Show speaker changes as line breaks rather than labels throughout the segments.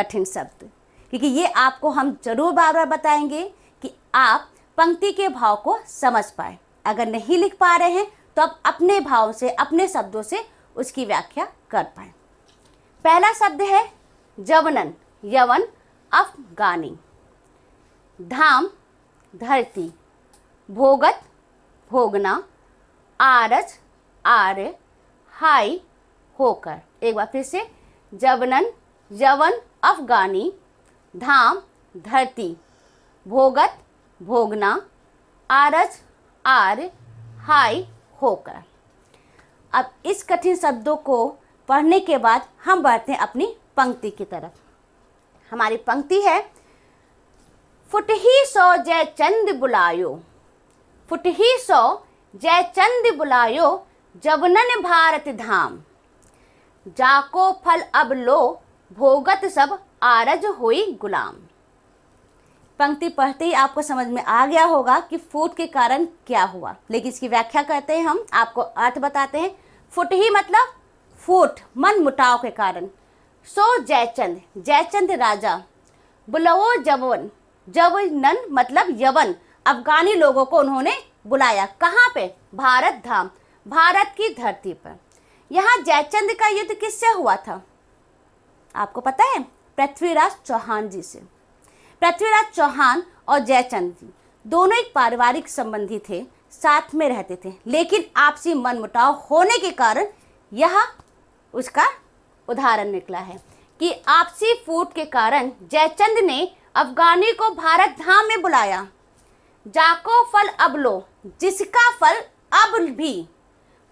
कठिन शब्द, क्योंकि ये आपको हम जरूर बार बार बताएंगे कि आप पंक्ति के भाव को समझ पाए। अगर नहीं लिख पा रहे हैं तो आप अपने भाव से, अपने शब्दों से उसकी व्याख्या कर पाए। पहला शब्द है जवनन, यवन, अफगानी। धाम, धरती। भोगत, भोगना। आरज, आर्य। हाई, होकर। एक बार फिर से, जवनन, यवन, अफगानी। धाम, धरती। भोगत, भोगना। आरज, आर्य। हाई, होकर। अब इस कठिन शब्दों को पढ़ने के बाद हम बढ़ते हैं अपनी पंक्ति की तरफ। हमारी पंक्ति है, फुटही सो जय चंद बुलायो। फुटही सो जय चंद बुलायो, जवनन भारत धाम। जाको फल अब लो, भोगत सब आरज हुई गुलाम। पंक्ति पढ़ते ही आपको समझ में आ गया होगा कि फूट के कारण क्या हुआ, लेकिन इसकी व्याख्या करते हैं हम, आपको अर्थ बताते हैं। फुट ही मतलब फूट, मन मुटाव के कारण। सो जयचंद, जयचंद राजा। बुलवो जवन, जवनन मतलब यवन, अफगानी लोगों को उन्होंने बुलाया। कहाँ पे? भारत धाम, भारत की धरती पर। यहाँ जयचंद का युद्ध किससे हुआ था आपको पता है? पृथ्वीराज चौहान जी से। पृथ्वीराज चौहान और जयचंद जी दोनों एक पारिवारिक संबंधी थे, साथ में रहते थे, लेकिन आपसी मनमुटाव होने के कारण यह उसका उदाहरण निकला है कि आपसी फूट के कारण जयचंद ने अफगानी को भारत धाम में बुलाया। जाको फल अब लो, जिसका फल अब भी।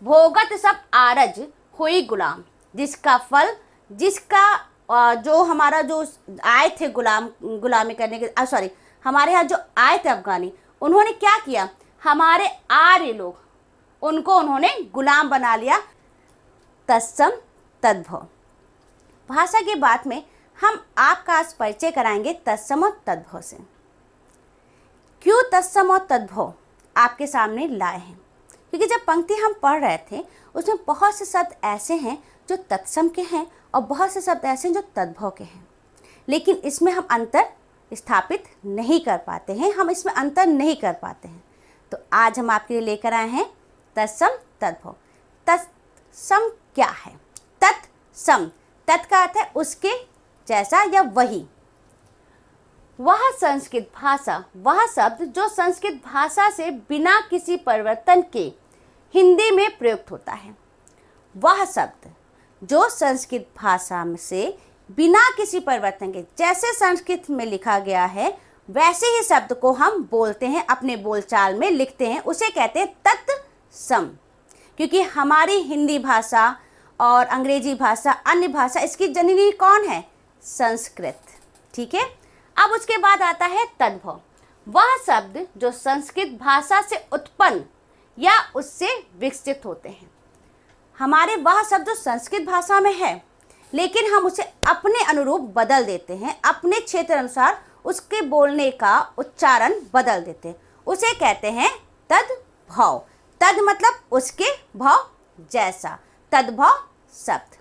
भोगत सब आरज हुई गुलाम, जिसका फल, जिसका जो हमारा जो आए थे गुलामी करने के, सॉरी, हमारे यहाँ जो आए थे अफगानी, उन्होंने क्या किया? हमारे आर्य लोग, उनको उन्होंने गुलाम बना लिया। तत्सम तद्भव। भाषा की बात में हम आपका आज परिचय कराएंगे तत्सम और तद्भव से। क्यों तत्सम और तद्भव आपके सामने लाए हैं? क्योंकि जब पंक्ति हम पढ़ रहे थे उसमें बहुत से शब्द ऐसे हैं जो तत्सम के हैं और बहुत से शब्द ऐसे हैं जो तद्भव के हैं, लेकिन इसमें हम अंतर स्थापित नहीं कर पाते हैं, हम इसमें अंतर नहीं कर पाते हैं। तो आज हम आपके लिए लेकर आए हैं तत्सम तद्भव। तत्सम क्या है? तत्सम, तत् का अर्थ है उसके जैसा या वही। वह संस्कृत भाषा, वह शब्द जो संस्कृत भाषा से बिना किसी परिवर्तन के हिंदी में प्रयुक्त होता है। वह शब्द जो संस्कृत भाषा से बिना किसी परिवर्तन के, जैसे संस्कृत में लिखा गया है वैसे ही शब्द को हम बोलते हैं, अपने बोलचाल में लिखते हैं, उसे कहते हैं तत्सम। क्योंकि हमारी हिंदी भाषा और अंग्रेजी भाषा, अन्य भाषा, इसकी जननी कौन है? संस्कृत। ठीक है। अब उसके बाद आता है तद्भव। वह शब्द जो संस्कृत भाषा से उत्पन्न या उससे विकसित होते हैं। हमारे वह शब्द जो संस्कृत भाषा में है, लेकिन हम उसे अपने अनुरूप बदल देते हैं, अपने क्षेत्र अनुसार उसके बोलने का उच्चारण बदल देते हैं, उसे कहते हैं तद्भव। तद मतलब उसके, भाव जैसा, तद्भव शब्द।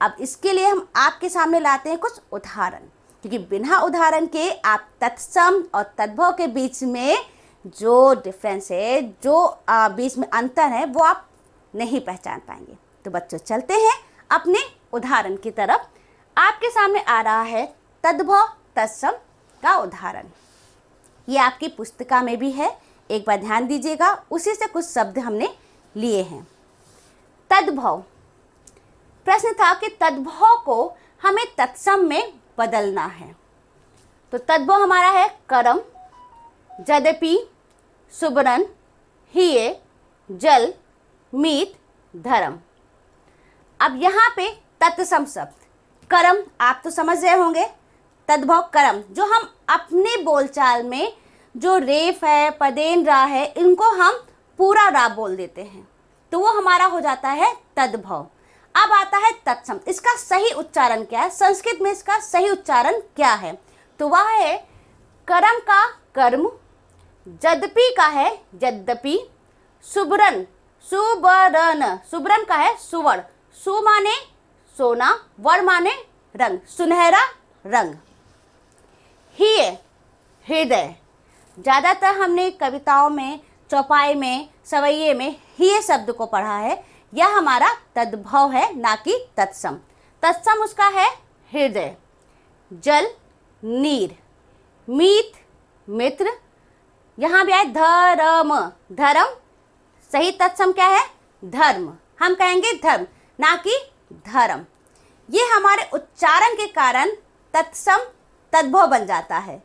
अब इसके लिए हम आपके सामने लाते हैं कुछ उदाहरण, क्योंकि बिना उदाहरण के आप तत्सम और तद्भव के बीच में जो डिफरेंस है, जो बीच में अंतर है, वो आप नहीं पहचान पाएंगे। तो बच्चों चलते हैं अपने उदाहरण की तरफ। आपके सामने आ रहा है तद्भव तत्सम का उदाहरण। ये आपकी पुस्तिका में भी है, एक बार ध्यान दीजिएगा, उसी से कुछ शब्द हमने लिए हैं। तद्भव, प्रश्न था कि तद्भव को हमें तत्सम में बदलना है। तो तद्भव हमारा है करम, यद्यपि, सुबरन, हिये, जल, मीत, धर्म। अब यहाँ पे तत्सम शब्द करम आप तो समझ रहे होंगे। तद्भव करम, जो हम अपने बोलचाल में जो रेफ है, पदेन रा है, इनको हम पूरा रा बोल देते हैं, तो वो हमारा हो जाता है तद्भव। अब आता है तत्सम। इसका सही उच्चारण क्या है? संस्कृत में इसका सही उच्चारण क्या है? तो वह है करम का कर्म, यद्यपि का है यद्यपि, सुबरन, सुबरन, सुबरन का है सुवर्ण, सु माने सोना, वर माने रंग, सुनहरा, रंग। हिय हृदय। ज़्यादातर हमने कविताओं में, चौपाई में, सवैये में हिय शब्द को पढ़ा है। यह हमारा तद्भव है, ना कि तत्सम। तत्सम उसका है हृदय। जल नीर। मीत मित्र। यहाँ भी आए धर्म। धर्म सही तत्सम क्या है? धर्म। हम कहेंगे धर्म, ना कि धर्म। ये हमारे उच्चारण के कारण तत्सम तद्भव बन जाता है।